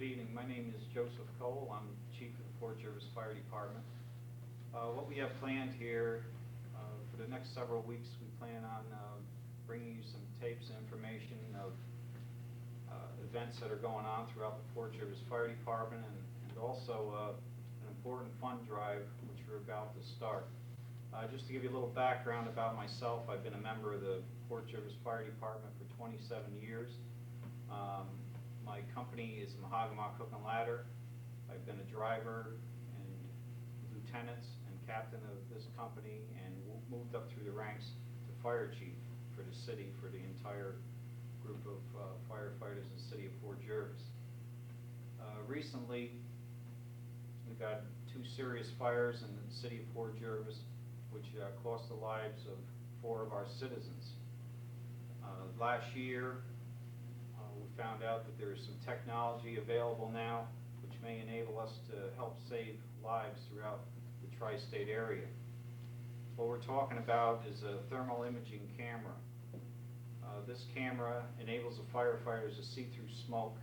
evening. My name is Joseph Kowal. I'm Chief of the Fort Jervis Fire Department. What we have planned here for the next several weeks, we plan on bringing you some tapes and information of events that are going on throughout the Fort Jervis Fire Department, and also an important fund drive which we're about to start. Just to give you a little background about myself, I've been a member of the Fort Jervis Fire Department for 27 years. My company is Mahogama Cook and Ladder. I've been a driver and lieutenant and captain of this company, and moved up through the ranks to fire chief for the city, for the entire group of firefighters in the city of Fort Jervis. Recently, we've got two serious fires in the city of Fort Jervis, which cost the lives of 4 of our citizens. Last year, we found out that there is some technology available now which may enable us to help save lives throughout the tri-state area. What we're talking about is a thermal imaging camera. This camera enables the firefighters to see through smoke,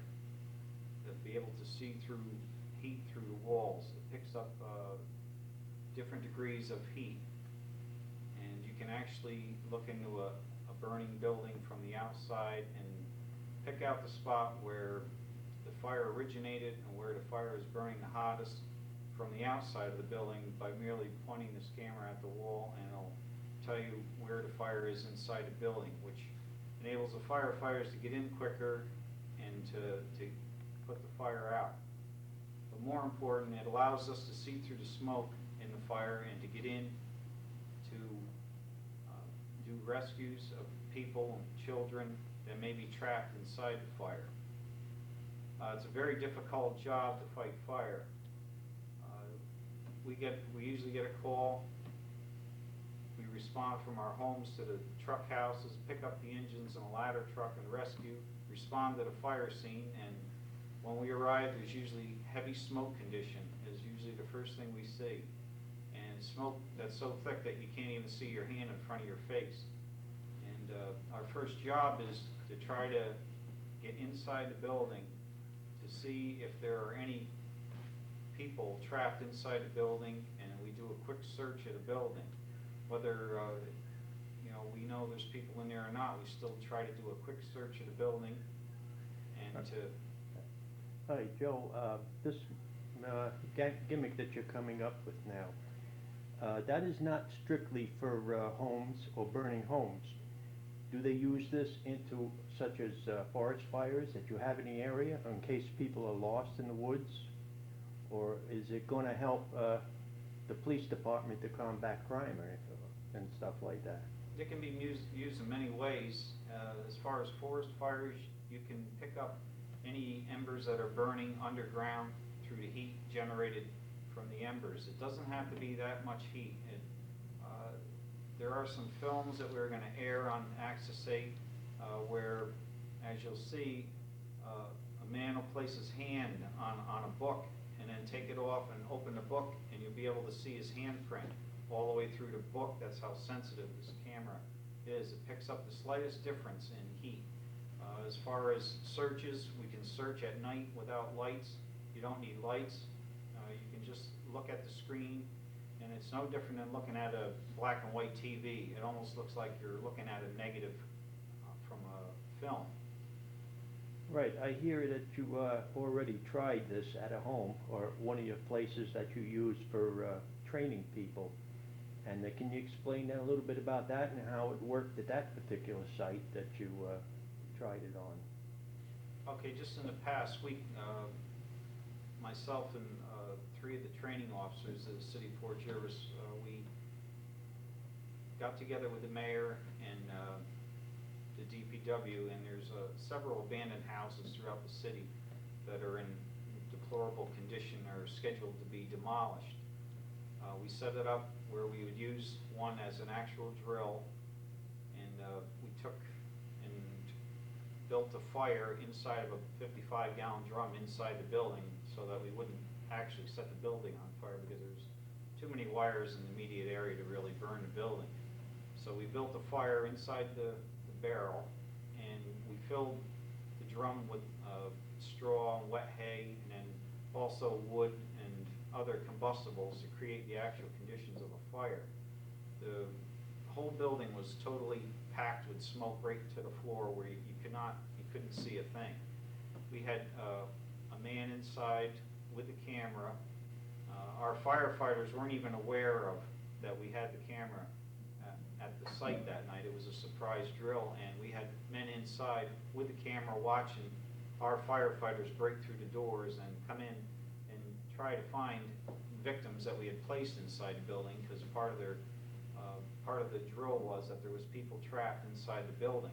to be able to see through heat through the walls. It picks up different degrees of heat, and you can actually look into a burning building from the outside and pick out the spot where the fire originated and where the fire is burning the hottest from the outside of the building by merely pointing this camera at the wall, and it'll tell you where the fire is inside the building, which enables the firefighters to get in quicker and to put the fire out. But more important, it allows us to see through the smoke in the fire and to get in to do rescues of people and children that may be trapped inside the fire. It's a very difficult job to fight fire. We usually get a call. We respond from our homes to the truck houses, pick up the engines in a ladder truck and rescue, respond to the fire scene, and when we arrive, there's usually heavy smoke condition is usually the first thing we see. And smoke that's so thick that you can't even see your hand in front of your face. And our first job is to try to get inside the building to see if there are any people trapped inside the building, and we do a quick search of the building. Whether we know there's people in there or not, we still try to do a quick search of the building and to... Hi, Joe. This gimmick that you're coming up with now, that is not strictly for homes or burning homes. Do they use this into such as forest fires that you have in the area in case people are lost in the woods? Or is it going to help the police department to combat crime and stuff like that? It can be used in many ways. As far as forest fires, you can pick up any embers that are burning underground through the heat generated from the embers. It doesn't have to be that much heat. There are some films that we're going to air on Access 8 where, as you'll see, a man will place his hand on a book and then take it off and open the book, and you'll be able to see his handprint all the way through the book. That's how sensitive this camera is. It picks up the slightest difference in heat. As far as searches, we can search at night without lights. You don't need lights. You can just look at the screen, and it's no different than looking at a black and white TV. It almost looks like you're looking at a negative from a film. Right. I hear that you already tried this at a home or one of your places that you use for training people. And can you explain that a little bit about that and how it worked at that particular site that you tried it on? Okay, just in the past week, myself and 3 of the training officers of the city of Fort Jervis, we got together with the mayor and the DPW, and there's several abandoned houses throughout the city that are in deplorable condition or scheduled to be demolished. We set it up where we would use one as an actual drill, and we took and built a fire inside of a 55-gallon drum inside the building so that we wouldn't actually set the building on fire, because there's too many wires in the immediate area to really burn the building. So we built a fire inside the barrel, and we filled the drum with straw and wet hay, and then also wood and other combustibles to create the actual conditions of a fire. The whole building was totally packed with smoke right to the floor where you couldn't see a thing. We had a man inside with the camera. Our firefighters weren't even aware of that we had the camera at the site that night. It was a surprise drill, and we had men inside with the camera watching our firefighters break through the doors and come in and try to find victims that we had placed inside the building, because part of the drill was that there was people trapped inside the building.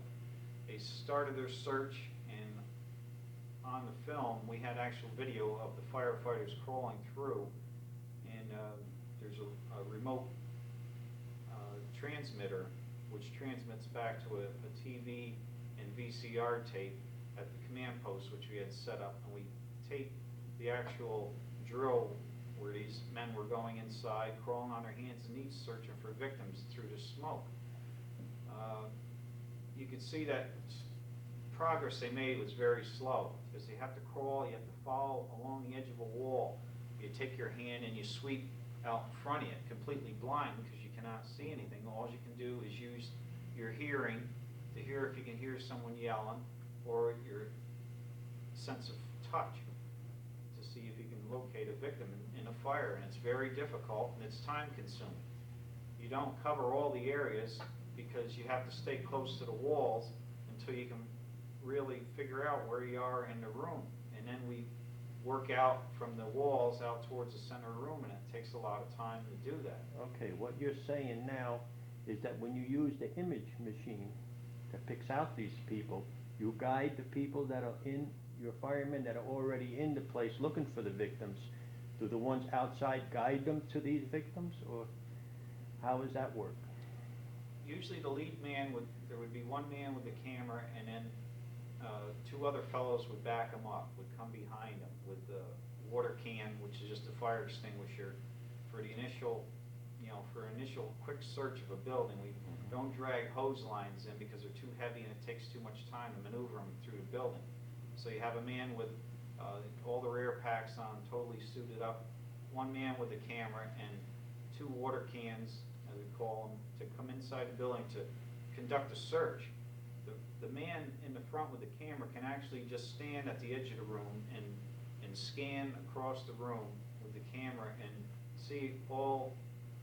They started their search, and on the film we had actual video of the firefighters crawling through, and there's a remote transmitter which transmits back to a TV and VCR tape at the command post which we had set up, and we taped the actual drill where these men were going inside, crawling on their hands and knees, searching for victims through the smoke. You could see that progress they made was very slow, because you have to crawl, you have to follow along the edge of a wall. You take your hand and you sweep out in front of you, completely blind, because you cannot see anything. All you can do is use your hearing to hear if you can hear someone yelling, or your sense of touch to see if you can locate a victim in a fire. And it's very difficult, and it's time consuming. You don't cover all the areas because you have to stay close to the walls until you can really figure out where you are in the room. And then we work out from the walls out towards the center room, and it takes a lot of time to do that. Okay, what you're saying now is that when you use the image machine that picks out these people, you guide the people that are in, your firemen that are already in the place looking for the victims. Do the ones outside guide them to these victims, or how does that work? Usually the lead man there would be one man with the camera, and then two other fellows would back him up, would come behind him with the water can, which is just a fire extinguisher, for the initial, for initial quick search of a building. We don't drag hose lines in because they're too heavy and it takes too much time to maneuver them through the building. So you have a man with all the rear packs on, totally suited up, one man with a camera, and two water cans, as we call them, to come inside the building to conduct a search. The man in the front with the camera can actually just stand at the edge of the room and scan across the room with the camera and see all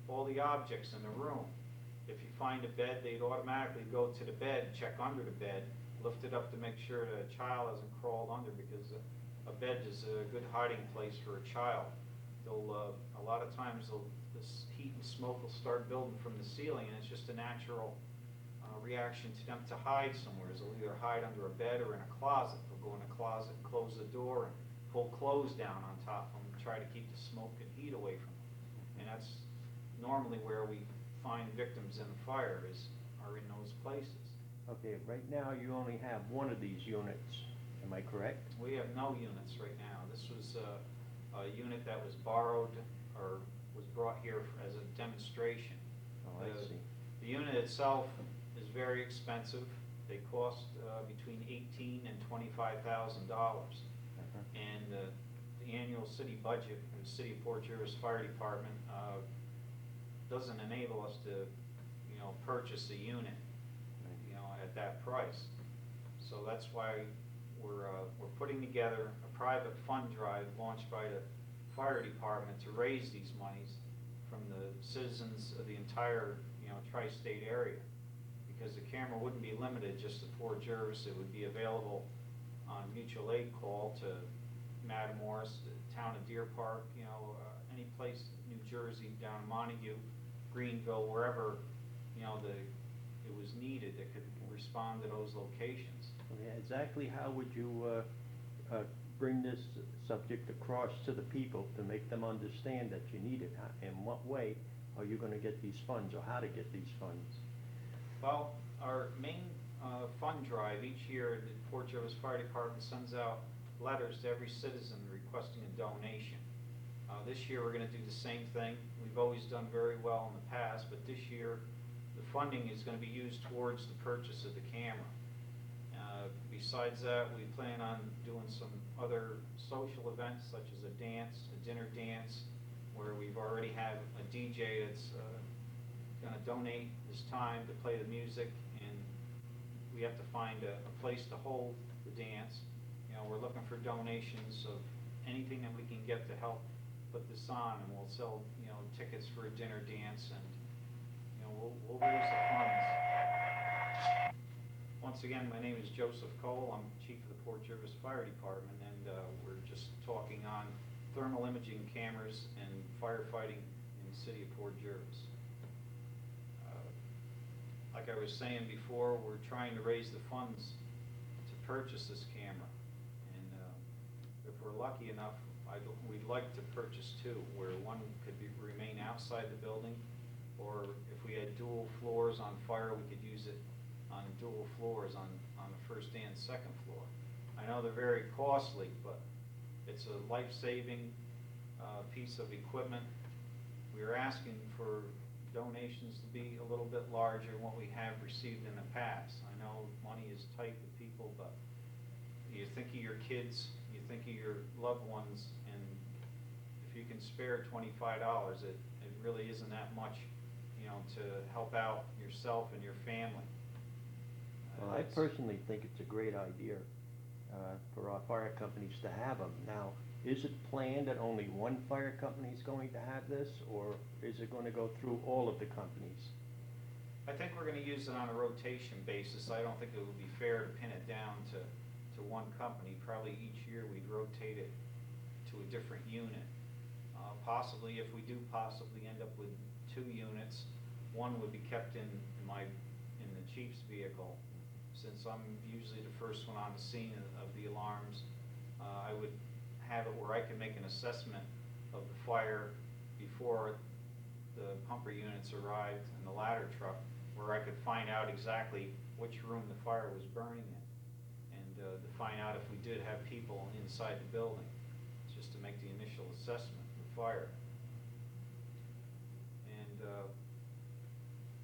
the objects in the room. If you find a bed, they'd automatically go to the bed, check under the bed, lift it up to make sure that a child hasn't crawled under, because a bed is a good hiding place for a child. A lot of times this heat and smoke will start building from the ceiling, and it's just a natural reaction to them to hide somewhere. They'll either hide under a bed or in a closet. They'll go in a closet, close the door, and pull clothes down on top of them and try to keep the smoke and heat away from them. And that's normally where we find victims in the fire, are in those places. Okay, right now you only have one of these units, am I correct? We have no units right now. This was a unit that was borrowed or was brought here as a demonstration. Oh, I see. The unit itself is very expensive. They cost between $18,000 and $25,000. And the annual city budget for the City of Port Jervis Fire Department doesn't enable us to, purchase a unit, at that price. So that's why we're putting together a private fund drive launched by the fire department to raise these monies from the citizens of the entire, tri-state area. Because the camera wouldn't be limited just to Port Jervis. It would be available on mutual aid call to Matamoros, the town of Deer Park, any place, New Jersey, down in Montague, Greenville, wherever, it was needed that could respond to those locations. Yeah, exactly how would you bring this subject across to the people to make them understand that you need it? In what way are you going to get these funds, or how to get these funds? Well, our main fund drive each year, the Port Jervis Fire Department sends out letters to every citizen requesting a donation. This year we're going to do the same thing. We've always done very well in the past, but this year the funding is going to be used towards the purchase of the camera. Besides that, we plan on doing some other social events such as a dance, a dinner dance, where we've already have a DJ that's gonna donate his time to play the music, and we have to find a place to hold the dance. You know, we're looking for donations of anything that we can get to help put this on, and we'll sell, you know, tickets for a dinner dance, and, you know, we'll raise the funds. Once again, my name is Joseph Kowal. I'm Chief of the Port Jervis Fire Department, and we're just talking on thermal imaging cameras and firefighting in the city of Port Jervis. Like I was saying before, we're trying to raise the funds to purchase this camera. And if we're lucky enough, we'd like to purchase two, where one could remain outside the building, or if we had dual floors on fire, we could use it on dual floors on the first and second floor. I know they're very costly, but it's a life-saving piece of equipment. We are asking for donations to be a little bit larger than what we have received in the past. I know money is tight to people, but you think of your kids, you think of your loved ones, and if you can spare $25, it really isn't that much, you know, to help out yourself and your family. Well, I personally think it's a great idea for our fire companies to have them. Now, is it planned that only one fire company is going to have this, or is it going to go through all of the companies? I think we're going to use it on a rotation basis. I don't think it would be fair to pin it down to one company. Probably each year we'd rotate it to a different unit. Possibly, if we do possibly end up with 2 units, one would be kept in the chief's vehicle. Since I'm usually the first one on the scene of the alarms, I would have it where I can make an assessment of the fire before the pumper units arrived and the ladder truck, where I could find out exactly which room the fire was burning in, and to find out if we did have people inside the building, just to make the initial assessment of the fire. And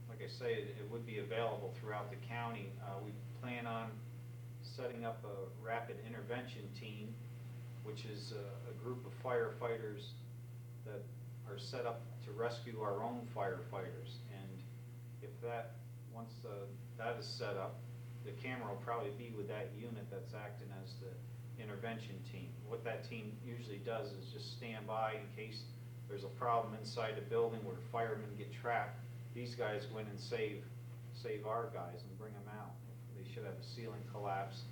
like I say, it would be available throughout the county. We plan on setting up a rapid intervention team, which is a group of firefighters that are set up to rescue our own firefighters. And if once that is set up, the camera will probably be with that unit that's acting as the intervention team. What that team usually does is just stand by in case there's a problem inside the building where firemen get trapped. These guys go in and save our guys and bring them out. They should have a ceiling collapse.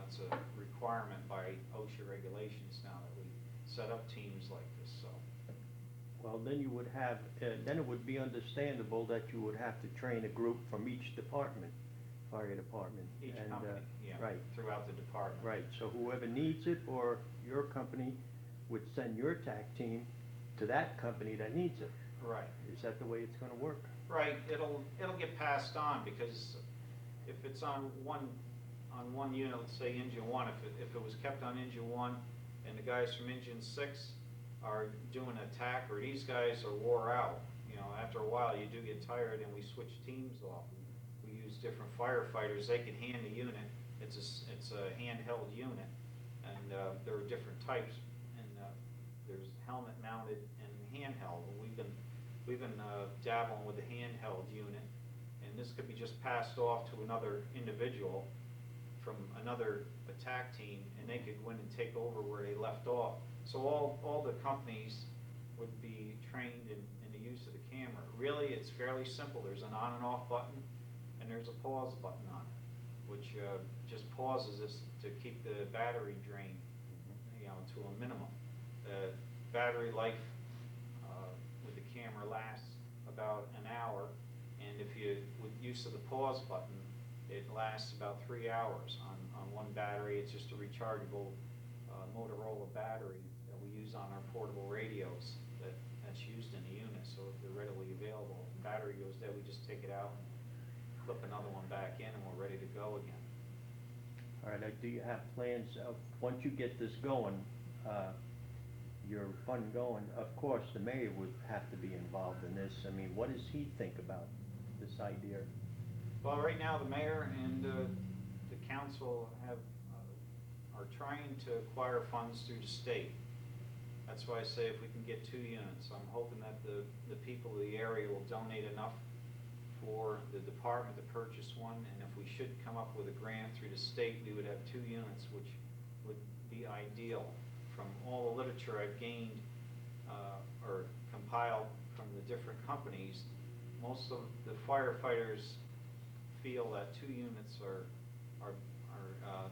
It's a requirement by OSHA regulations now that we set up teams like this. So, Well, then you would have, then it would be understandable that you would have to train a group from each department, fire department. each company, yeah, right. throughout the department. Right, so whoever needs it, or your company would send your TAC team to that company that needs it. Right. Is that the way it's gonna work? Right. It'll get passed on, because if it's on one unit, let's say engine 1, if it was kept on engine 1, and the guys from engine 6 are doing an attack, or these guys are wore out, you know, after a while you do get tired, and we switch teams off. We use different firefighters. They can hand the unit. It's a handheld unit, and there are different types, and there's helmet mounted and handheld. We've been dabbling with the handheld unit, and this could be just passed off to another individual from another attack team, and they could go in and take over where they left off. So all the companies would be trained in the use of the camera. Really, it's fairly simple. There's an on and off button, and there's a pause button on it, which just pauses this to keep the battery drain, you know, to a minimum. The battery life with the camera lasts about an hour, and with use of the pause button, it lasts about 3 hours on one battery. It's just a rechargeable Motorola battery that we use on our portable radios that's used in the unit, so if they're readily available. If the battery goes dead, we just take it out and flip another one back in, and we're ready to go again. All right, now, do you have plans of, once you get this going, your fund going, of course, the mayor would have to be involved in this. I mean, what does he think about this idea? Well, right now, the mayor and the council are trying to acquire funds through the state. That's why I say if we can get 2 units, I'm hoping that the people of the area will donate enough for the department to purchase one, and if we should come up with a grant through the state, we would have 2 units, which would be ideal. From all the literature I've gained or compiled from the different companies, most of the firefighters feel that 2 units are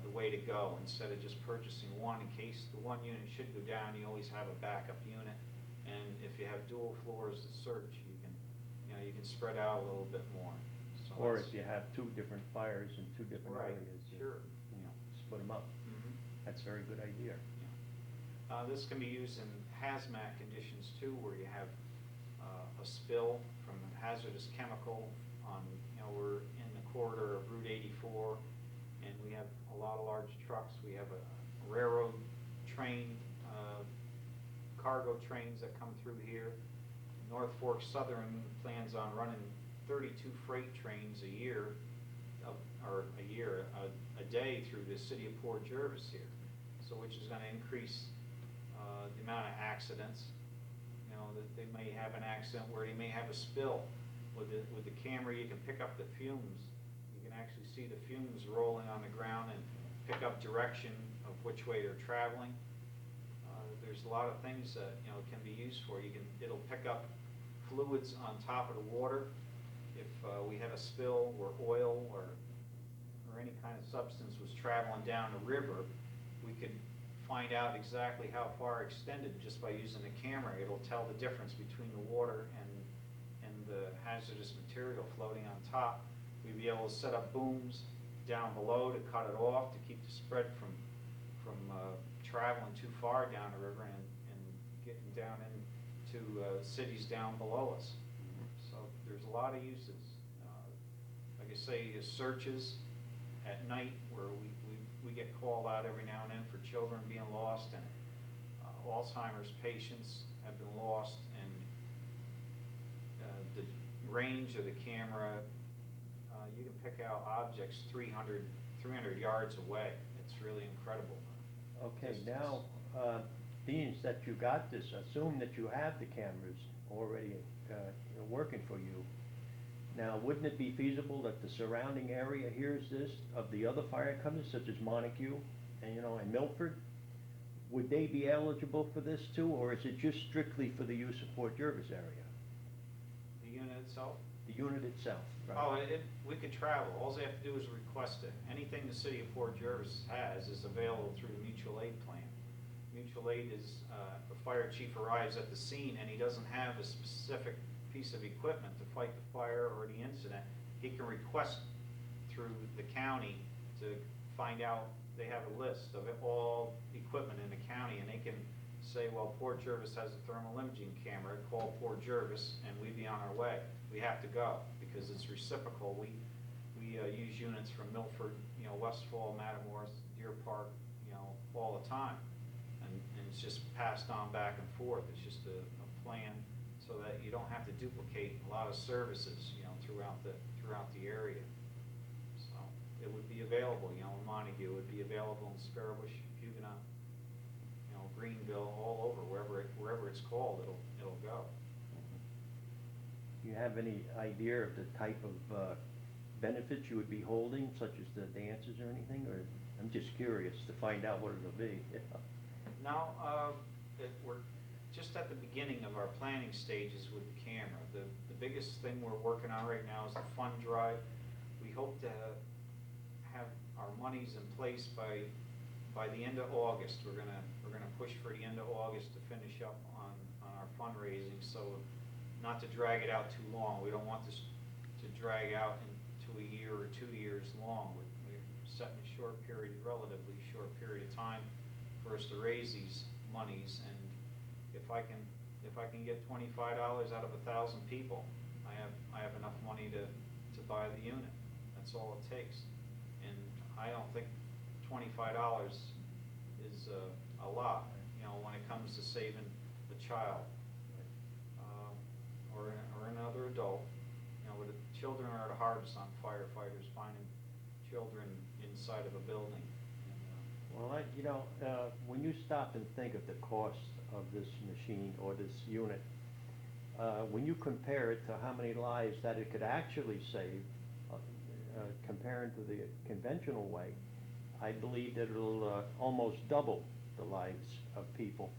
the way to go, instead of just purchasing one in case the one unit should go down. You always have a backup unit, and if you have dual floors to search, you can spread out a little bit more. So Or that's- if you have 2 different fires in 2 different Right, areas. sure. Split them up. Mhm. That's a very good idea. This can be used in hazmat conditions too, where you have a spill from a hazardous chemical on, we're in the corridor of Route 84, and we have a lot of large trucks. We have a railroad train, cargo trains that come through here. North Fork Southern plans on running 32 freight trains a year, a day through the city of Port Jervis here. So which is going to increase the amount of accidents. That they may have an accident where they may have a spill. With the camera, you can pick up the fumes. You can actually see the fumes rolling on the ground and pick up direction of which way they're traveling. There's a lot of things that can be used for. It'll pick up fluids on top of the water. If we had a spill where oil or any kind of substance was traveling down the river, we could find out exactly how far extended just by using the camera. It'll tell the difference between the water and the hazardous material floating on top. We'd be able to set up booms down below to cut it off, to keep the spread from traveling too far down the river and getting down into cities down below us. So there's a lot of uses. Like I say, searches at night where we get called out every now and then for children being lost, and Alzheimer's patients have been lost, and the range of the camera, you can pick out objects 300 yards away. It's really incredible. Okay, Distance. now, being that you got this, assume that you have the cameras already working for you. Now, wouldn't it be feasible that the surrounding area hears this, of the other fire companies, such as Montague and Milford? Would they be eligible for this too, or is it just strictly for the use of Port Jervis area? The unit itself? The unit itself, right? Oh, we could travel. All they have to do is request it. Anything the city of Port Jervis has is available through the mutual aid plan. Mutual aid is, the fire chief arrives at the scene and he doesn't have a specific piece of equipment to fight the fire or the incident. He can request through the county to find out. They have a list of all equipment in the county, and they can say, well, Port Jervis has a thermal imaging camera, call Port Jervis, and we'd be on our way. We have to go because it's reciprocal. We use units from Milford, Westfall, Matamoros, Deer Park, all the time, and it's just passed on back and forth. It's just a plan so that you don't have to duplicate a lot of services, throughout the area. So it would be available, in Montague, it would be available in Sparrowbush, Huguenot, Greenville, all over, wherever it's called, it'll go. Do you have any idea of the type of benefits you would be holding, such as the dances or anything? Or I'm just curious to find out what it'll be. Now, we're just at the beginning of our planning stages with the camera. The biggest thing we're working on right now is the fund drive. We hope to have our monies in place by the end of August. We're gonna push for the end of August to finish up on our fundraising, so not to drag it out too long. We don't want this to drag out into a year or 2 years long. We're setting a relatively short period of time for us to raise these monies, and if I can get $25 out of 1,000 people, I have enough money to buy the unit. That's all it takes. And I don't think $25 is a lot, when it comes to saving a child or another adult. But the children are the hardest on firefighters, finding children in inside of a building. Well, when you stop and think of the cost of this machine or this unit, when you compare it to how many lives that it could actually save, comparing to the conventional way, I believe that it'll almost double the lives of people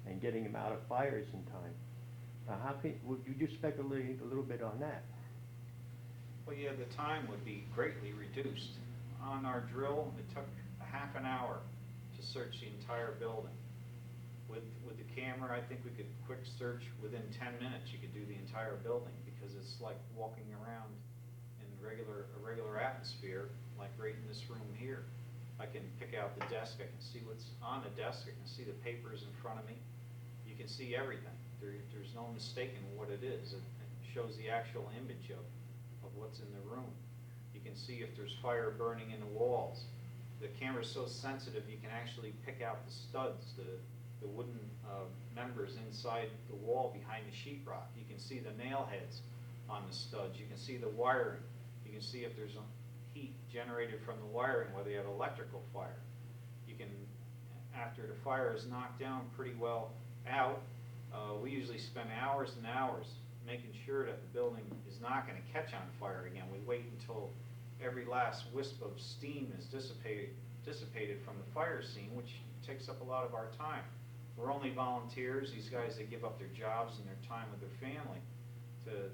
and getting them out of fires in time. Would you just speculate a little bit on that? Well, yeah, the time would be greatly reduced. On our drill, it took a half an hour to search the entire building. With the camera, I think we could quick search within 10 minutes. You could do the entire building because it's like walking around in a regular atmosphere, like right in this room here. I can pick out the desk. I can see what's on the desk. I can see the papers in front of me. You can see everything. There's no mistaking what it is. It shows the actual image of what's in the room. You can see if there's fire burning in the walls. The camera's so sensitive you can actually pick out the studs, the wooden members inside the wall behind the sheetrock. You can see the nail heads on the studs. You can see the wiring. You can see if there's heat generated from the wiring, whether you have electrical fire. You can, after the fire is knocked down pretty well out, we usually spend hours and hours making sure that the building is not going to catch on fire again. We wait until every last wisp of steam is dissipated from the fire scene, which takes up a lot of our time. We're only volunteers, these guys that give up their jobs and their time with their family to,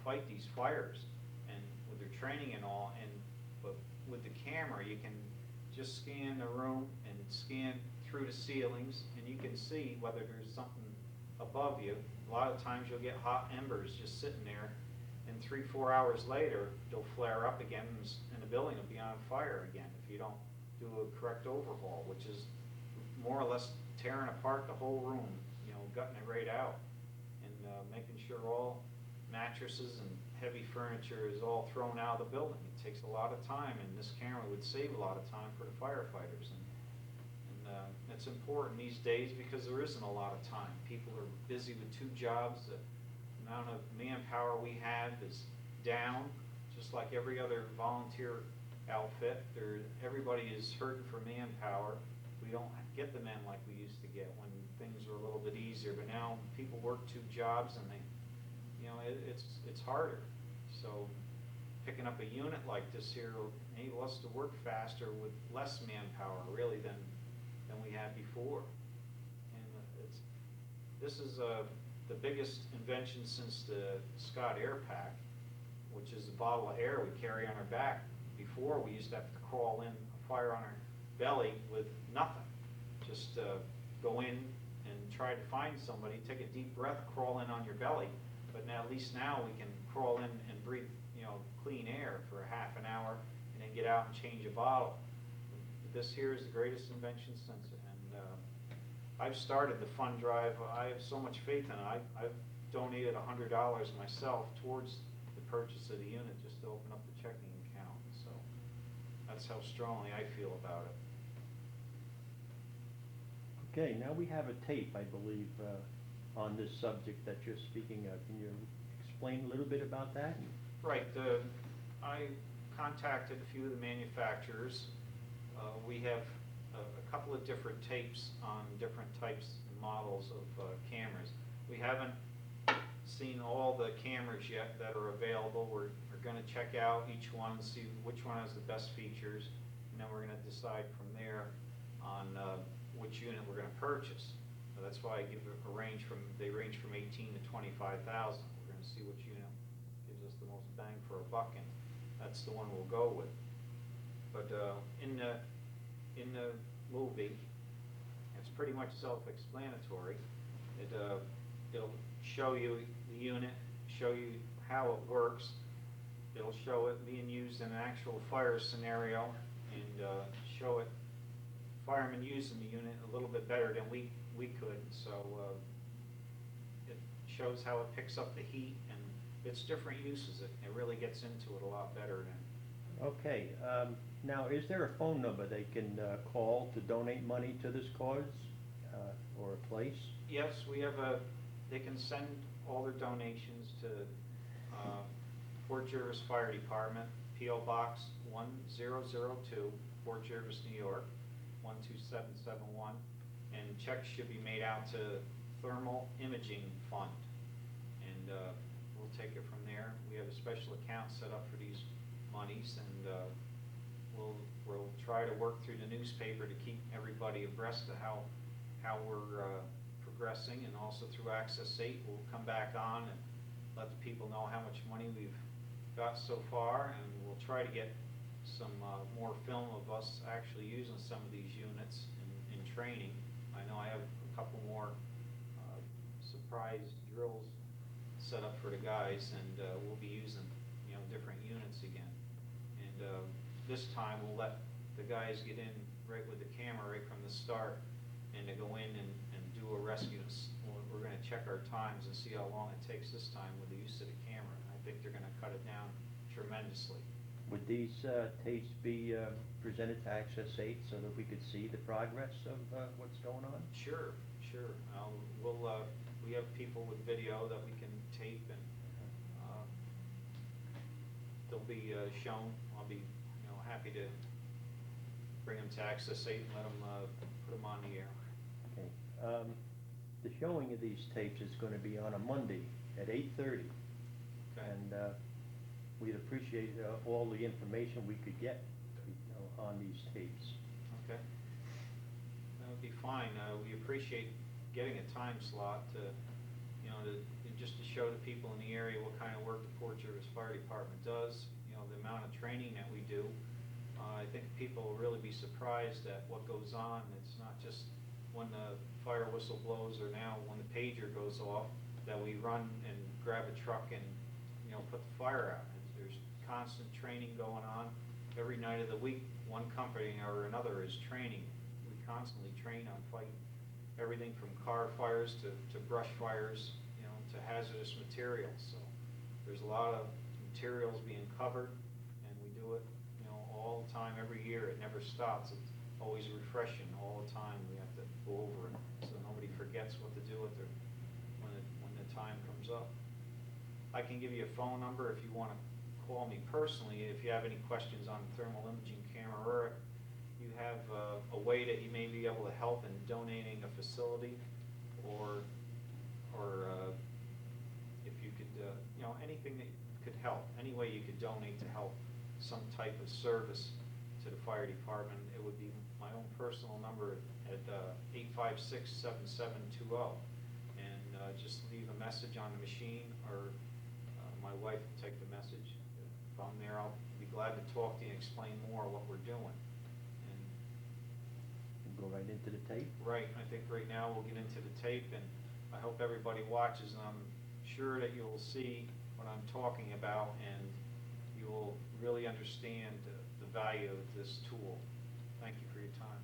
fight these fires, and with their training and all. But with the camera, you can just scan the room and scan through the ceilings, and you can see whether there's something above you. A lot of times you'll get hot embers just sitting there, and 3-4 hours later they'll flare up again, and the building will be on fire again if you don't do a correct overhaul, which is more or less tearing apart the whole room, gutting it right out, and making sure all mattresses and heavy furniture is all thrown out of the building. It takes a lot of time, and this camera would save a lot of time for the firefighters. And it's important these days because there isn't a lot of time. People are busy with 2 jobs. The amount of manpower we have is down, just like every other volunteer outfit. Everybody is hurting for manpower. We don't get the men like we used to get when things were a little bit easier. But now people work 2 jobs, and it's harder. So picking up a unit like this here will enable us to work faster with less manpower, really, than we had before. And this is the biggest invention since the Scott Air Pack, which is a bottle of air we carry on our back. Before, we used to have to crawl in a fire on our belly with nothing. Just go in and try to find somebody, take a deep breath, crawl in on your belly. But now, at least now, we can crawl in and breathe, clean air for a half an hour, and then get out and change a bottle. This here is the greatest invention since it. And I've started the fund drive. I have so much faith in it. I've donated $100 myself towards the purchase of the unit, just to open up the checking account. So that's how strongly I feel about it. Okay, now we have a tape, I believe, on this subject that you're speaking of. Can you explain a little bit about that? Right. I contacted a few of the manufacturers. We have a couple of different tapes on different types and models of cameras. We haven't seen all the cameras yet that are available. We're going to check out each one, see which one has the best features, and then we're going to decide from there on which unit we're going to purchase. So that's why I give a range they range from 18 to 25,000. We're going to see which unit gives us the most bang for a buck, and that's the one we'll go with. But in the movie, it's pretty much self-explanatory. It'll show you the unit, show you how it works. It'll show it being used in an actual fire scenario, and show it firemen using the unit a little bit better than we could. So it shows how it picks up the heat and its different uses. It really gets into it a lot better than. Okay, now is there a phone number they can call to donate money to this cause, or a place? Yes, we have they can send all their donations to Fort Jervis Fire Department, P.O. Box 1002, Fort Jervis, New York, 12771. And checks should be made out to Thermal Imaging Fund. And we'll take it from there. We have a special account set up for these monies, and we'll try to work through the newspaper to keep everybody abreast of how we're progressing, and also through Access 8, we'll come back on and let the people know how much money we've got so far, and we'll try to get some more film of us actually using some of these units in training. I know I have a couple more surprise drills set up for the guys, and we'll be using, different units again. And this time we'll let the guys get in right with the camera right from the start, and to go in and do a rescue. We're going to check our times and see how long it takes this time with the use of the camera. I think they're going to cut it down tremendously. Would these tapes be presented to Access 8 so that we could see the progress of what's going on? Sure. We have people with video that we can tape, and they'll be shown. I'll be, happy to bring them to Access 8 and let them put them on the air. Okay. The showing of these tapes is going to be on a Monday at 8:30. Okay. And we'd appreciate all the information we could get, on these tapes. Okay. That would be fine. We appreciate getting a time slot to just to show the people in the area what kind of work the Fort Jervis Fire Department does, the amount of training that we do. I think people will really be surprised at what goes on. It's not just when the fire whistle blows, or now when the pager goes off, that we run and grab a truck and, put the fire out. There's constant training going on. Every night of the week, one company or another is training. We constantly train on fighting everything from car fires to brush fires, to hazardous materials. So there's a lot of materials being covered, and we do it, all the time, every year. It never stops. It's always refreshing all the time. We have to go over it so nobody forgets what to do with it when the time comes up. I can give you a phone number if you want to call me personally if you have any questions on the thermal imaging camera, or you have a way that you may be able to help in donating a facility, or if you could, anything that could help, any way you could donate to help some type of service to the fire department. It would be my own personal number at 856-7720, and just leave a message on the machine, or my wife will take the message. If I'm there, I'll be glad to talk to you and explain more what we're doing. And Go right into the tape? right, I think right now we'll get into the tape, and I hope everybody watches, and I'm sure that you'll see what I'm talking about, and you will really understand the value of this tool. Thank you for your time.